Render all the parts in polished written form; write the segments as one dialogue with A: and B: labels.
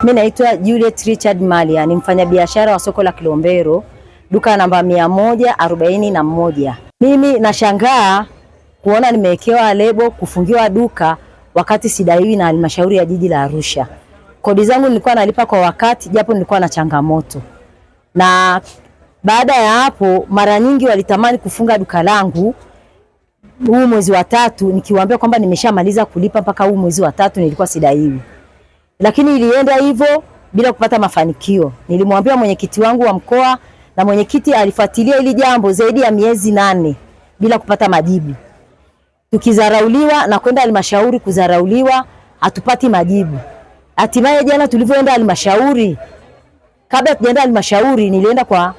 A: Mimi naitwa Juliet Richard Malia, ni mfanyabiashara wa soko la Kilombero, duka namba 141. Mimi nashangaa kuona nimewekewa lebo kufungiwa duka wakati sidaiwi na halmashauri ya jiji la Arusha. Kodi zangu nilikuwa nalipa kwa wakati japo nilikuwa na changamoto. Na baada ya hapo mara nyingi walitamani kufunga duka langu huu mwezi wa 3 nikiwaambia kwamba nimeshamaliza kulipa mpaka huu mwezi wa 3 nilikuwa sidaiwi. Lakini ilienda hivyo bila kupata mafanikio. Nilimwambia mwenyekiti wangu wa mkoa na mwenyekiti alifuatilia hili jambo zaidi ya miezi 8 bila kupata majibu. Tukizarauliwa na kwenda halmashauri kuzarauliwa, hatupati majibu. Hatimaye jana tulivyoenda halmashauri, kabla tujaenda halmashauri nilienda kwa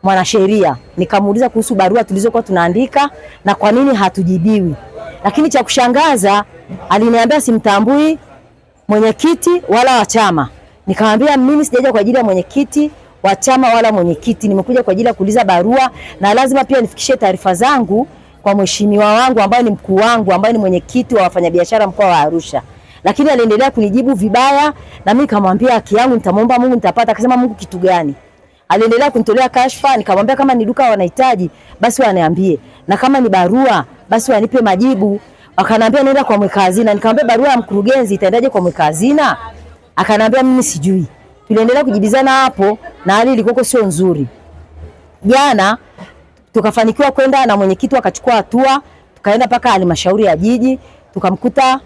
A: mwanasheria, nikamuuliza kuhusu barua tulizokuwa tunaandika na kwa nini hatujibiwi. Lakini cha kushangaza aliniambia simtambui mwenyekiti wala wa chama. Nikamwambia mimi sijaja kwa ajili ya mwenyekiti wa chama wala mwenyekiti, nimekuja kwa ajili ya kuuliza barua na lazima pia nifikishe taarifa zangu kwa mheshimiwa wangu ambaye ni mkuu wangu ambaye ni mwenyekiti wa wafanyabiashara mkoa wa Arusha. Lakini aliendelea kunijibu vibaya na mimi nikamwambia haki yangu nitamwomba Mungu nitapata. Akasema Mungu kitu gani? Aliendelea kunitolea kashfa, nikamwambia kama ni duka wanahitaji basi waniambie na kama ni barua basi wanipe majibu. Akanambia nenda kwa mweka hazina. Nikamwambia barua ya mkurugenzi itaendaje kwa mweka hazina? Akanambia mimi sijui. Tuliendelea kujibizana hapo na hali ilikuwa sio nzuri. Jana tukafanikiwa kwenda na mwenyekiti akachukua hatua, tukaenda paka halmashauri ya jiji, tukamkuta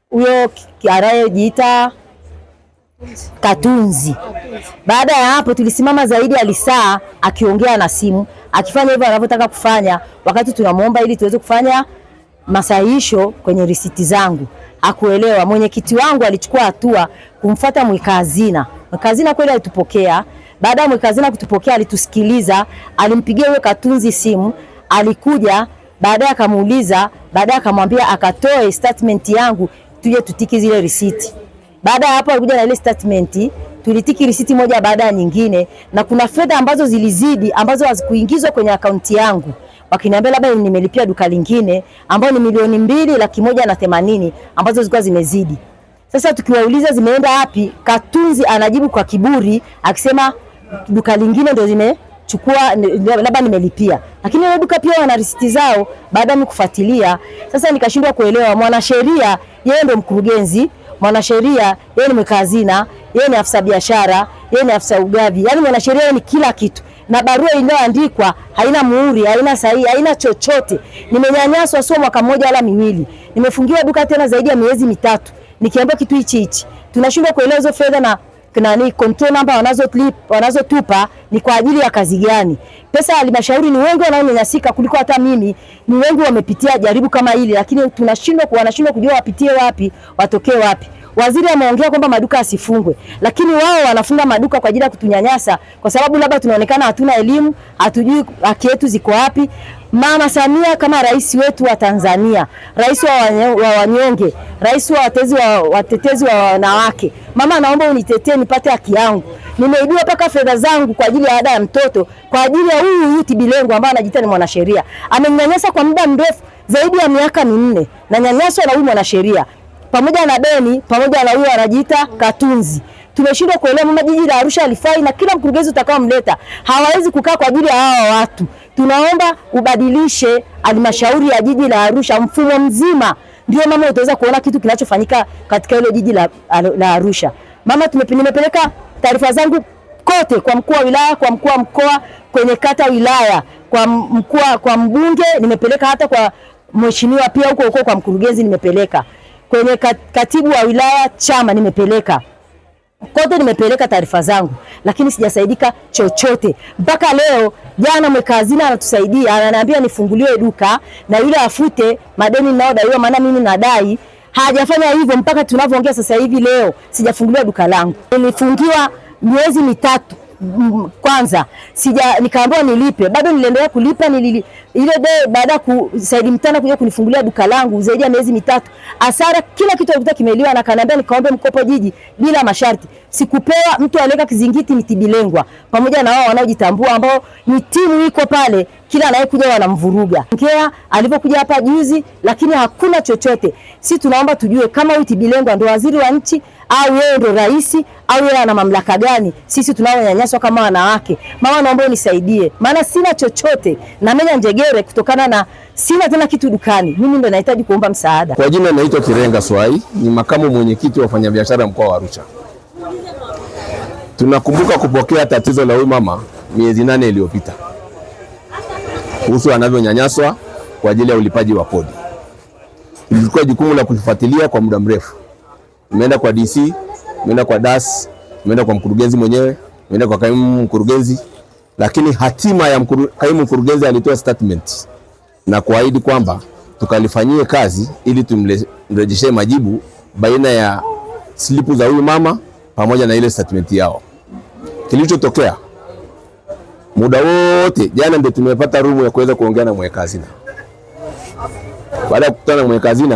A: huyo anayejiita Katunzi. Baada ya hapo tulisimama zaidi ya lisaa akiongea na simu, akifanya hivyo anavyotaka kufanya wakati tunamuomba ili tuweze kufanya masahihisho kwenye risiti zangu. Hakuelewa. Mwenyekiti wangu alichukua hatua kumfuata mweka hazina. Mweka hazina kweli alitupokea. Baada ya mweka hazina kutupokea alitusikiliza, alimpigia huyo Katunzi simu, alikuja, baadaye akamuuliza, baadaye akamwambia akatoe statement yangu tuje tutiki zile risiti. Baada ya hapo alikuja na ile statement, tulitiki risiti moja baada ya nyingine na kuna fedha ambazo zilizidi ambazo hazikuingizwa kwenye akaunti yangu. Wakiniambia labda nimelipia duka lingine ambao ni 2,180,000 ambazo zilikuwa zimezidi. Sasa tukiwauliza zimeenda wapi, Katunzi anajibu kwa kiburi akisema duka lingine ndio zimechukua labda nimelipia. Lakini wale duka pia wana risiti zao baada ya kufuatilia. Sasa nikashindwa kuelewa, mwanasheria yeye ndio mkurugenzi, mwanasheria yeye ni mweka hazina, yeye ni afisa biashara, yeye ni afisa ugavi. Yaani mwanasheria ni kila kitu. Na barua iliyoandikwa haina muhuri, haina sahihi, haina chochote. Nimenyanyaswa sio mwaka mmoja wala miwili. Nimefungiwa duka tena zaidi ya miezi 3. Nikiambia kitu hichi. Tunashindwa kuelewa hizo fedha na nani control number wanazotupa ni kwa ajili ya kazi gani? Pesa ya halmashauri ni wengi wanaonyanyasika kuliko hata mimi. Ni wengi wamepitia jaribu kama hili lakini wanashindwa kujua wapitie wapi, watokee wapi. Waziri ameongea kwamba maduka yasifungwe, lakini wao wanafunga maduka kwa ajili ya kutunyanyasa kwa sababu labda tunaonekana hatuna elimu, hatujui haki yetu ziko wapi. Mama Samia kama rais wetu wa Tanzania, rais wa wanyonge, rais wa watetezi wa wanawake. Mama naomba unitetee nipate haki yangu. Nimeibiwa paka fedha zangu kwa ajili ya ada ya mtoto, kwa ajili ya huyu Tibilengo ambaye anajiita ni mwanasheria. Amenyanyasa kwa muda mrefu zaidi ya miaka 4 na nyanyaswa na huyu mwanasheria. Pamoja na Beni, pamoja na huyo anajiita Katunzi. Tumeshindwa kuelewa mama jiji la Arusha alifai na kila mkurugenzi utakaomleta hawawezi kukaa kwa ajili ya hawa watu. Tunaomba ubadilishe halmashauri ya jiji la Arusha mfumo mzima. Ndio mama utaweza kuona kitu kinachofanyika katika ile jiji la Arusha. Mama nimepeleka taarifa zangu kote kwa mkuu wa wilaya, kwa mkuu wa mkoa, kwenye kata wilaya, kwa mbunge, nimepeleka hata kwa mheshimiwa pia huko kwa mkurugenzi nimepeleka. Kwenye katibu wa wilaya chama nimepeleka. Kote nimepeleka taarifa zangu lakini sijasaidika chochote. Mpaka leo jana mweka hazina anatusaidia, ananiambia nifunguliwe duka na yule afute madeni ninaodaiwa maana mimi nadai. Hajafanya hivyo mpaka tunavyoongea sasa hivi leo sijafunguliwa duka langu. Nilifungiwa miezi 3 kwanza. Nikaambiwa nilipe. Bado niliendelea kulipa ile baada ya Saidi Mtana kuja kunifungulia duka langu zaidi ya miezi 3. Hasara kila kitu alikuwa kimeliwa na kaniambia nikaombe mkopo jiji bila masharti. Sikupewa. Mtu aleka kizingiti ni Tibilengwa pamoja na wao wanaojitambua ambao ni timu iko pale kila anayekuja wanamvuruga. Ngea alipokuja hapa juzi, lakini hakuna chochote. Sisi tunaomba tujue kama huyu Tibilengwa ndo waziri wa nchi au yeye ndo rais au yeye ana mamlaka gani? Sisi tunaonyanyaswa kama wanawake. Mama, naomba unisaidie, maana sina chochote na menya njegere kutokana na sina tena kitu dukani. Mimi ndo nahitaji kuomba msaada.
B: Kwa jina naitwa Kirenga Swai, ni makamu mwenyekiti wa wafanyabiashara mkoa wa Arusha. Tunakumbuka kupokea tatizo la huyu mama miezi 8 iliyopita kuhusu anavyonyanyaswa kwa ajili ya ulipaji wa kodi. Ilikuwa jukumu la kufuatilia kwa muda mrefu. Nimeenda kwa DC, nimeenda kwa DAS, nimeenda kwa mkurugenzi mwenyewe, nimeenda kwa kaimu mkurugenzi, lakini hatima ya kaimu mkurugenzi alitoa statement na kuahidi kwamba tukalifanyie kazi ili tumrejeshe majibu baina ya slipu za huyu mama pamoja na ile statement yao. Kilichotokea muda wote jana ndio tumepata rumu ya kuweza kuongea na mweka hazina. Baada ya kukutana na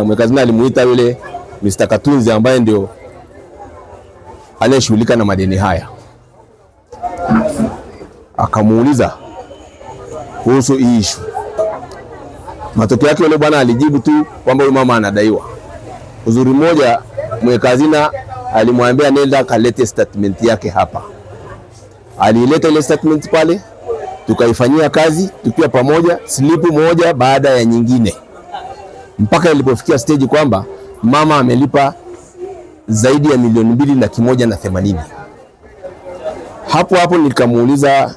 B: mweka hazina alimuita yule Mr. Katunzi ambaye ndio anayeshughulika na madeni haya. Akamuuliza kuhusu hii issue. Matokeo yake yule bwana alijibu tu kwamba huyu mama anadaiwa. Uzuri mmoja, mweka hazina alimwambia nenda kalete statement yake hapa. Alileta ile statement pale, tukaifanyia kazi tukiwa pamoja, slipu moja baada ya nyingine, mpaka ilipofikia stage kwamba mama amelipa zaidi ya milioni 2,180,000. Hapo nikamuuliza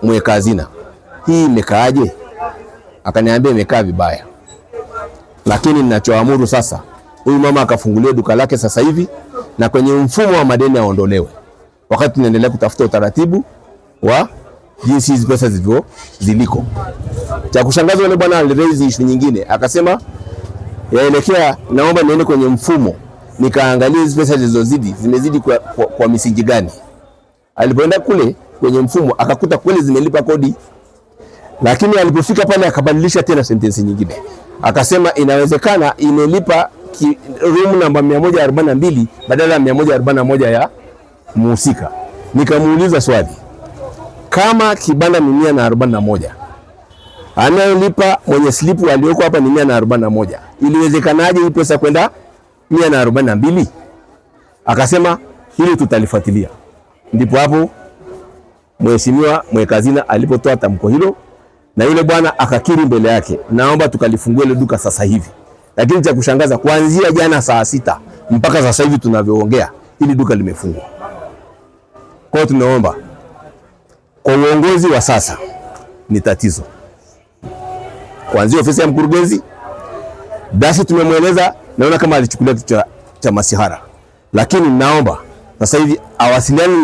B: mweka hazina, hii imekaaje? Akaniambia imekaa vibaya, lakini ninachoamuru sasa, huyu mama akafungulia duka lake sasa hivi na kwenye mfumo wa madeni aondolewe, wakati tunaendelea kutafuta utaratibu wa jinsi hizi pesa ziliko. Cha kushangaza, yule bwana aliraise issue nyingine, akasema yaelekea, naomba niende kwenye mfumo nikaangalia hizi pesa zilizozidi zimezidi kwa misingi gani. Alipoenda kule kwenye mfumo akakuta kweli zimelipa kodi, lakini alipofika pale akabadilisha tena sentence nyingine, akasema inawezekana imelipa room namba 142 badala ya 141 ya muhusika. Nikamuuliza swali, kama kibanda ni 141, anayelipa mwenye slipu aliyoko hapa ni 141, iliwezekanaje hii pesa kwenda 142? Akasema hili tutalifuatilia. Ndipo hapo mheshimiwa mweka hazina alipotoa tamko hilo, na yule bwana akakiri mbele yake, naomba tukalifungue ile duka sasa hivi. Lakini cha kushangaza, kuanzia jana saa 6 mpaka sasa hivi tunavyoongea, hili duka limefungwa. Kwa hiyo tunaomba kwa uongozi wa sasa, ni tatizo kuanzia ofisi ya mkurugenzi. Dasi tumemweleza, naona kama alichukulia kitu cha masihara, lakini naomba sasa hivi awasiliane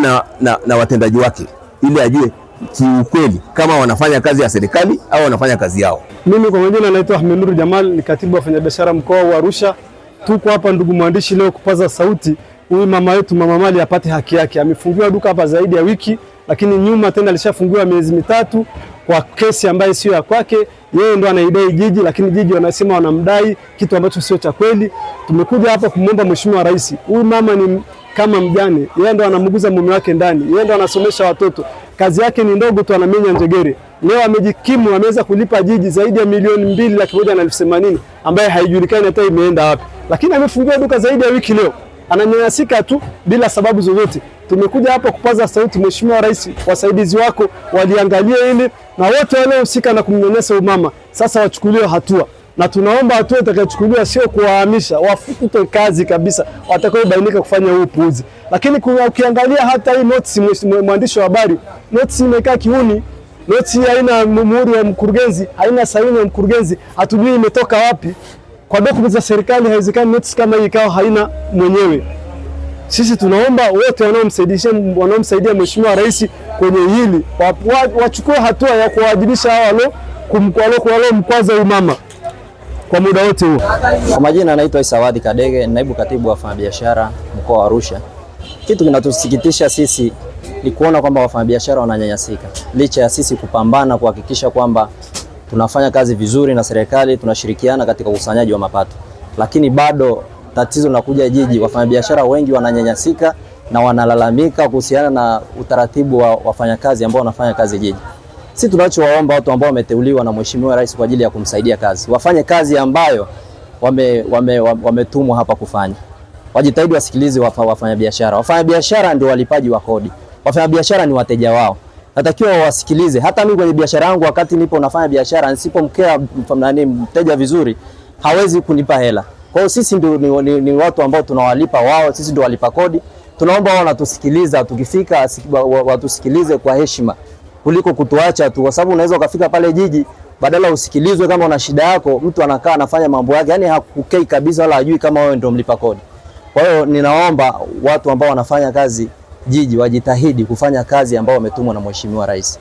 B: na watendaji wake ili ajue kiukweli kama wanafanya kazi ya serikali au wanafanya kazi yao.
C: Mimi kwa majina naitwa Ahmed Jamal, ni katibu wa wafanyabiashara mkoa wa Arusha. Tuko hapa ndugu mwandishi, leo kupaza sauti huyu mama yetu, Mama Mali apate haki yake. Amefungiwa duka hapa zaidi ya wiki, lakini nyuma tena alishafungiwa miezi 3 kwa kesi ambayo sio ya kwake. Yeye ndo anaidai jiji, lakini jiji wanasema wanamdai kitu ambacho sio cha kweli. Tumekuja hapa kumwomba Mheshimiwa Rais, huyu mama ni kama mjane, yeye ndo anamuguza mume wake ndani, yeye ndo anasomesha watoto, kazi yake ni ndogo tu, anamenya njegere. Leo amejikimu, ameweza kulipa jiji zaidi ya milioni 2,180,000 ambaye haijulikani hata imeenda wapi, lakini amefungiwa duka zaidi ya wiki. Leo ananyanyasika tu bila sababu zozote. Tumekuja hapa kupaza sauti, Mheshimiwa Rais, wasaidizi wako waliangalia ile, na wote waliohusika na kumnyanyasa mama sasa wachukuliwe hatua, na tunaomba hatua itakayochukuliwa sio kuwahamisha, wafute kazi kabisa watakaobainika kufanya huu upuuzi. Lakini ukiangalia hata hii notice, mwandishi wa habari, notice imekaa kiuni. Notice haina muhuri wa mkurugenzi, haina saini ya mkurugenzi, hatujui imetoka wapi. Kwa dokumenti za serikali haiwezekani notice kama hii ikawa haina mwenyewe. Sisi tunaomba wote wanaomsaidia Mheshimiwa Rais kwenye hili wachukue hatua ya kuwajibisha hao mkwaza huyu mama kwa muda wote huo.
D: Kwa majina anaitwa Isawadi Kadege, naibu katibu wa wafanyabiashara mkoa wa Arusha. Kitu kinatusikitisha sisi ni kuona kwamba wafanyabiashara wananyanyasika, licha ya sisi kupambana kuhakikisha kwamba tunafanya kazi vizuri na serikali, tunashirikiana katika ukusanyaji wa mapato, lakini bado tatizo linakuja jiji. Wafanyabiashara wengi wananyanyasika na wanalalamika kuhusiana na utaratibu wa wafanyakazi ambao wanafanya kazi jiji. Sisi tunachowaomba watu ambao wameteuliwa na Mheshimiwa Rais kwa ajili ya kumsaidia kazi, wafanye kazi ambayo wametumwa hapa kufanya. Wajitahidi wasikilize wafanyabiashara. Wafanyabiashara ndio walipaji wa kodi. Wafanyabiashara ni wateja wao. Natakiwa wasikilize. Hata mimi kwenye biashara yangu, wakati nipo nafanya biashara, nisipomkea mteja vizuri, hawezi kunipa hela. Kwa hiyo sisi ndio ni watu ambao tunawalipa wao, sisi ndio walipa kodi. Tunaomba wao wanatusikiliza, tukifika watusikilize kwa heshima kuliko kutuacha tu, kwa sababu unaweza ukafika pale jiji, badala usikilizwe kama una shida yako, mtu anakaa anafanya mambo yake, yani hakukei kabisa wala hajui kama wewe ndio mlipa kodi. Kwa hiyo ninaomba watu ambao wanafanya kazi jiji wajitahidi kufanya kazi ambao wametumwa na Mheshimiwa Rais.